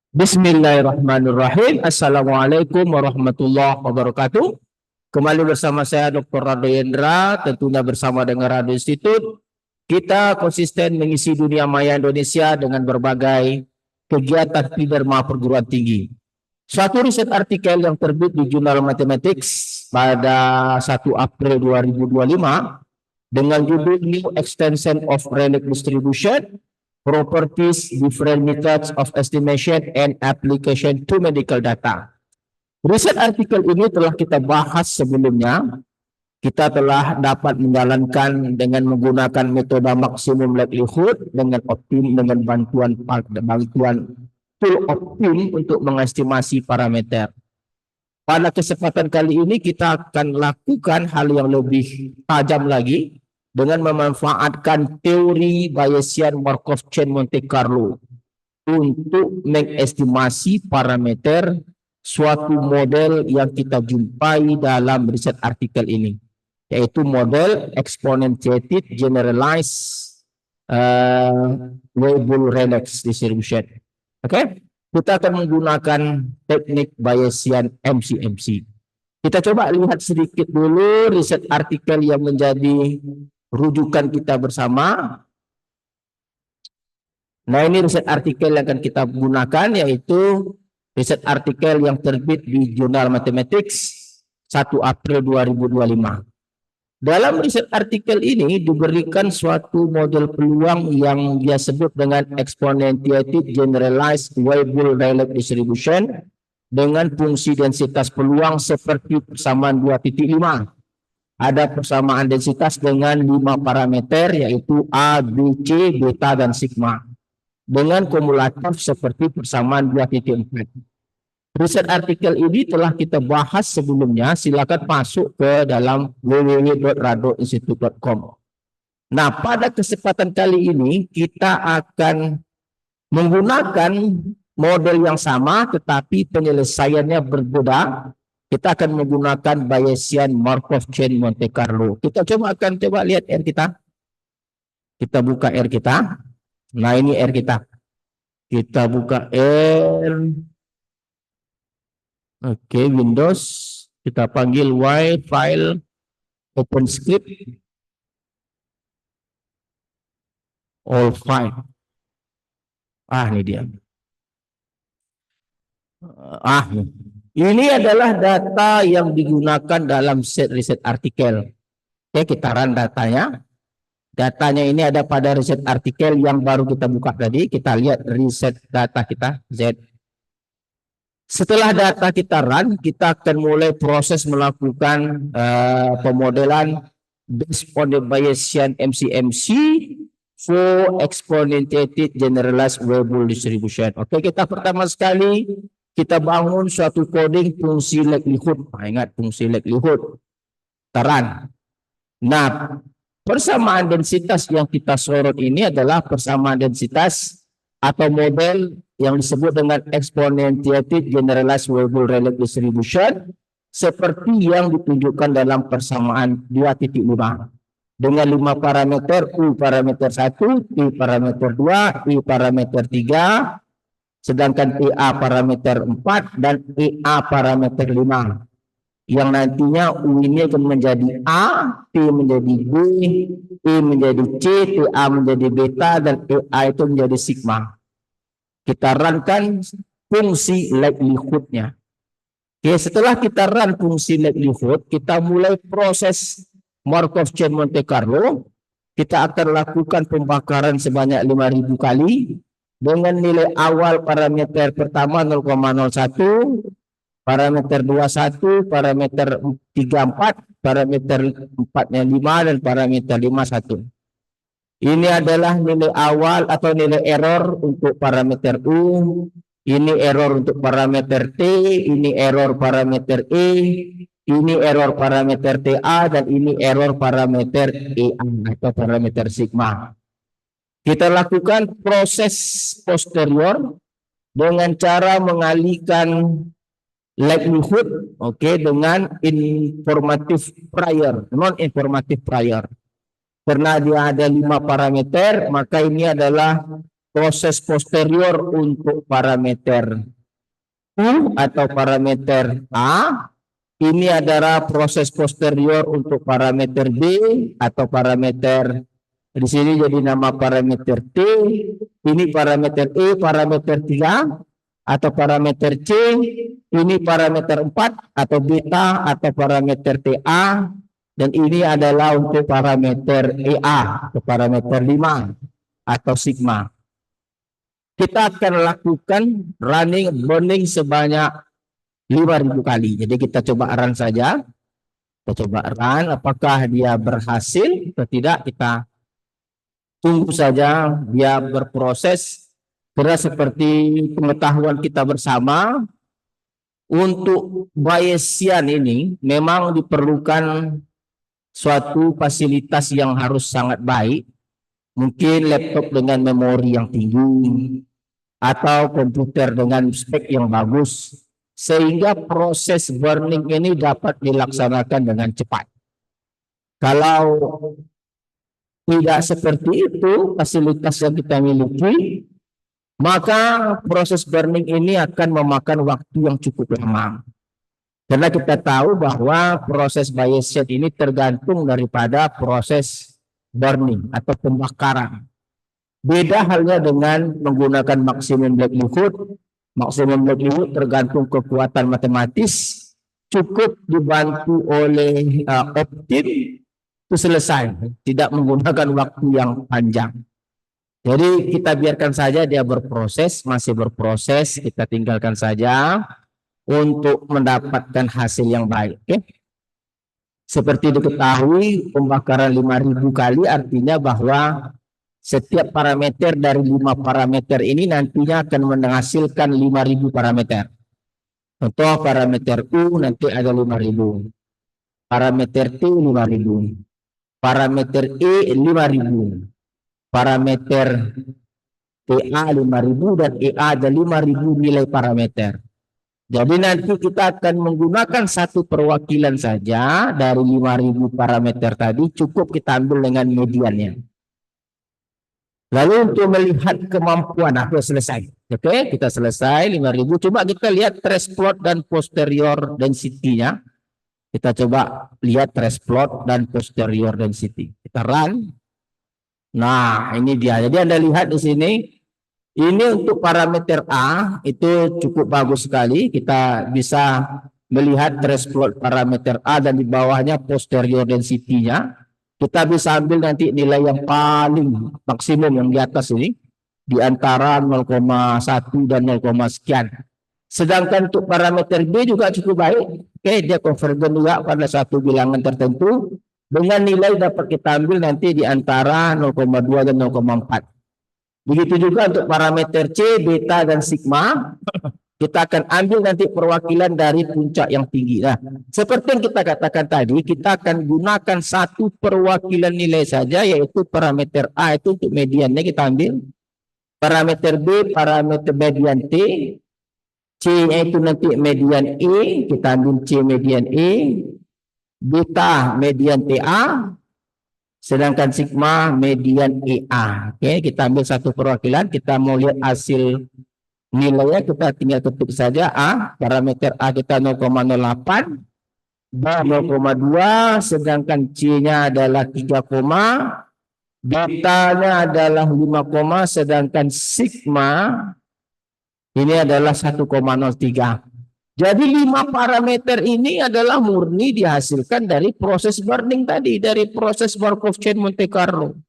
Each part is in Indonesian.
Bismillahirrahmanirrahim. Assalamualaikum warahmatullahi wabarakatuh. Kembali bersama saya Dr. Rado Yendra, tentunya bersama dengan Radio Institut. Kita konsisten mengisi dunia maya Indonesia dengan berbagai kegiatan Pidharma perguruan tinggi. Suatu riset artikel yang terbit di Jurnal Mathematics pada 1 April 2025 dengan judul New Extension of Rayleigh Distribution, Properties, Different Methods of Estimation and Application to Medical Data. Riset artikel ini telah kita bahas sebelumnya. Kita telah dapat menjalankan dengan menggunakan metode maksimum likelihood dengan bantuan tool optim untuk mengestimasi parameter. Pada kesempatan kali ini kita akan lakukan hal yang lebih tajam lagi dengan memanfaatkan teori Bayesian Markov Chain Monte Carlo untuk mengestimasi parameter suatu model yang kita jumpai dalam riset artikel ini, yaitu model Exponentiated Generalized Weibull-Rayleigh Distribution. Oke, kita akan menggunakan teknik Bayesian MCMC. Kita coba lihat sedikit dulu riset artikel yang menjadi rujukan kita bersama. Nah, ini riset artikel yang akan kita gunakan, yaitu riset artikel yang terbit di Jurnal Mathematics 1 April 2025. Dalam riset artikel ini diberikan suatu model peluang yang dia sebut dengan Exponentiated Generalized Weibull-Rayleigh Distribution dengan fungsi densitas peluang seperti persamaan 2.5. Ada persamaan densitas dengan 5 parameter, yaitu A, B, C, beta, dan sigma. Dengan kumulatif seperti persamaan 2.4. Riset artikel ini telah kita bahas sebelumnya. Silakan masuk ke dalam www.radoinstitute.com. Nah, pada kesempatan kali ini kita akan menggunakan model yang sama tetapi penyelesaiannya berbeda. Kita akan menggunakan Bayesian Markov Chain Monte Carlo. Kita coba lihat R kita. Kita buka R kita. Nah, ini R kita. Kita buka R. Oke, Windows. Kita panggil Y file OpenScript. All file. Ini dia. Ini adalah data yang digunakan dalam set riset artikel. Oke, kita run datanya. Datanya ini ada pada riset artikel yang baru kita buka tadi. Kita lihat riset data kita, Z. Setelah data kita run, kita akan mulai proses melakukan pemodelan based on the Bayesian MCMC for Exponentiated Generalized Weibull Distribution. Oke, kita pertama sekali kita bangun suatu coding fungsi likelihood. Ingat fungsi likelihood. Run. Nah, persamaan densitas yang kita sorot ini adalah persamaan densitas atau model yang disebut dengan Exponentiated Generalized Weibull-Rayleigh Distribution seperti yang ditunjukkan dalam persamaan 2.5 dengan 5 parameter, U parameter 1, P parameter 2, I parameter 3, sedangkan PA parameter 4 dan EA parameter 5. Yang nantinya U ini akan menjadi A, P menjadi B, E menjadi C, TA menjadi beta, dan EA itu menjadi sigma. Kita runkan fungsi likelihood-nya. Oke, setelah kita run fungsi likelihood, kita mulai proses Markov Chain Monte Carlo. Kita akan lakukan pembakaran sebanyak 5.000 kali dengan nilai awal parameter pertama 0,01, parameter 21, parameter 34, parameter 4-nya 5, dan parameter 51. Ini adalah nilai awal atau nilai error untuk parameter U, ini error untuk parameter T, ini error parameter E, ini error parameter TA, dan ini error parameter EA atau parameter sigma. Kita lakukan proses posterior dengan cara mengalihkan likelihood, dengan informatif prior, non-informatif prior. Karena dia ada 5 parameter, maka ini adalah proses posterior untuk parameter U atau parameter A. Ini adalah proses posterior untuk parameter B atau parameter, di sini jadi nama parameter T. Ini parameter E, parameter 3 atau parameter C. Ini parameter 4 atau beta atau parameter TA. Dan ini adalah untuk parameter EA atau parameter 5 atau sigma. Kita akan lakukan burning sebanyak 5.000 kali. Jadi kita coba run saja. Kita coba run, apakah dia berhasil atau tidak, kita tunggu saja dia berproses. Karena seperti pengetahuan kita bersama, untuk Bayesian ini memang diperlukan suatu fasilitas yang harus sangat baik. Mungkin laptop dengan memori yang tinggi atau komputer dengan spek yang bagus, sehingga proses burning ini dapat dilaksanakan dengan cepat. Kalau tidak seperti itu fasilitas yang kita miliki, maka proses burning ini akan memakan waktu yang cukup lama. Karena kita tahu bahwa proses Bayesian ini tergantung daripada proses burning atau pembakaran. Beda halnya dengan menggunakan maksimum likelihood. Maksimum likelihood tergantung kekuatan matematis, cukup dibantu oleh optim itu selesai, tidak menggunakan waktu yang panjang. Jadi kita biarkan saja dia berproses, masih berproses, kita tinggalkan saja untuk mendapatkan hasil yang baik. Okay? Seperti diketahui, pembakaran 5.000 kali artinya bahwa setiap parameter dari 5 parameter ini nantinya akan menghasilkan 5.000 parameter. Contoh parameter U nanti ada 5.000. Parameter T 5.000. Parameter E 5.000. Parameter TA 5.000 dan EA ada 5.000 nilai parameter. Jadi nanti kita akan menggunakan satu perwakilan saja dari 5.000 parameter tadi, cukup kita ambil dengan mediannya. Lalu untuk melihat kemampuan, aku selesai. Oke, kita selesai 5.000. Coba kita lihat trace plot dan posterior density-nya. Kita coba lihat trace plot dan posterior density. Kita run. Nah, ini dia. Jadi Anda lihat di sini. Ini untuk parameter A itu cukup bagus sekali. Kita bisa melihat trace plot parameter A dan di bawahnya posterior density-nya. Kita bisa ambil nanti nilai yang paling maksimum yang di atas ini, di antara 0,1 dan 0, sekian. Sedangkan untuk parameter B juga cukup baik. Oke, dia konvergen juga pada satu bilangan tertentu. Dengan nilai dapat kita ambil nanti di antara 0,2 dan 0,4. Begitu juga untuk parameter C, beta, dan sigma. Kita akan ambil nanti perwakilan dari puncak yang tinggi. Nah, seperti yang kita katakan tadi, kita akan gunakan satu perwakilan nilai saja, yaitu parameter A itu untuk mediannya kita ambil. Parameter B, parameter median T. C-nya itu nanti median E, kita ambil C median E. Beta median TA. Sedangkan sigma median EA. Oke, kita ambil satu perwakilan, kita mau lihat hasil nilainya, kita tinggal ketik saja A, parameter A kita 0,08, B 0,2, sedangkan C-nya adalah 3, beta-nya adalah 5, sedangkan sigma ini adalah 1,03. Jadi 5 parameter ini adalah murni dihasilkan dari proses burning tadi, dari proses Markov chain Monte Carlo.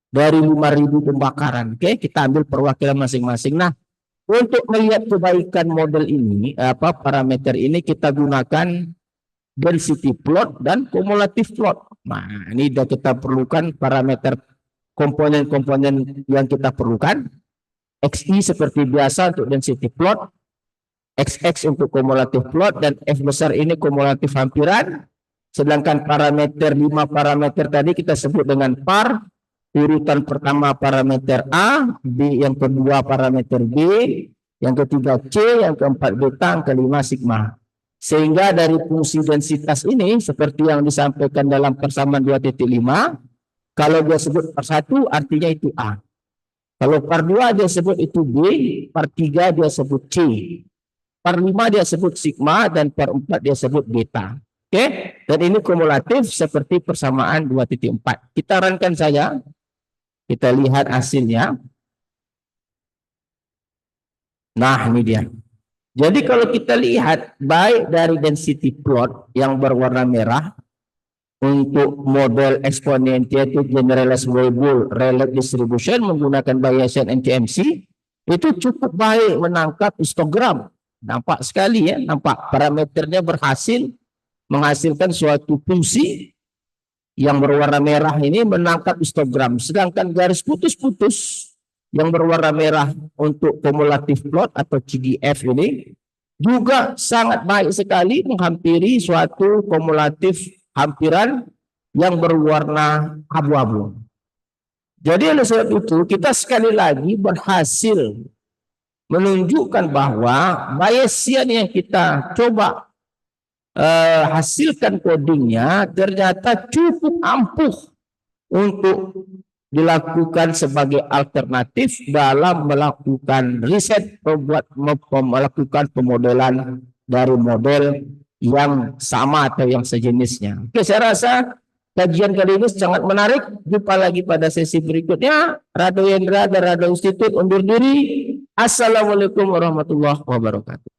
Dari 5.000 pembakaran. Oke, kita ambil perwakilan masing-masing. Nah, untuk melihat kebaikan model ini, parameter ini kita gunakan density plot dan cumulative plot. Nah, ini sudah kita perlukan parameter komponen-komponen yang kita perlukan. XI seperti biasa untuk density plot, XX untuk cumulative plot, dan F besar ini cumulative hampiran. Sedangkan parameter 5 parameter tadi kita sebut dengan par. Urutan pertama parameter A, B yang kedua parameter B, yang ketiga C, yang keempat beta, yang kelima sigma. Sehingga dari fungsi densitas ini seperti yang disampaikan dalam persamaan 2.5, kalau dia sebut per 1 artinya itu A. Kalau par 2 dia sebut itu B, par 3 dia sebut C, par 5 dia sebut sigma, dan par 4 dia sebut beta. Oke, dan ini kumulatif seperti persamaan 2.4. Kita runkan saja, kita lihat hasilnya. Nah, ini dia. Jadi kalau kita lihat baik dari density plot yang berwarna merah untuk model eksponensial yaitu generalized Weibull relative distribution menggunakan Bayesian NTMC, itu cukup baik menangkap histogram. Nampak sekali ya, nampak parameternya berhasil menghasilkan suatu fungsi yang berwarna merah ini menangkap histogram. Sedangkan garis putus-putus yang berwarna merah untuk kumulatif plot atau CDF ini juga sangat baik sekali menghampiri suatu kumulatif hampiran yang berwarna abu-abu. Jadi oleh sebab itu kita sekali lagi berhasil menunjukkan bahwa Bayesian yang kita coba hasilkan codingnya ternyata cukup ampuh untuk dilakukan sebagai alternatif dalam melakukan riset, melakukan pemodelan dari model yang sama atau yang sejenisnya. Oke, saya rasa kajian kali ini sangat menarik. Jumpa lagi pada sesi berikutnya. Rado Yendra dan Rado Institute undur diri. Assalamualaikum warahmatullahi wabarakatuh.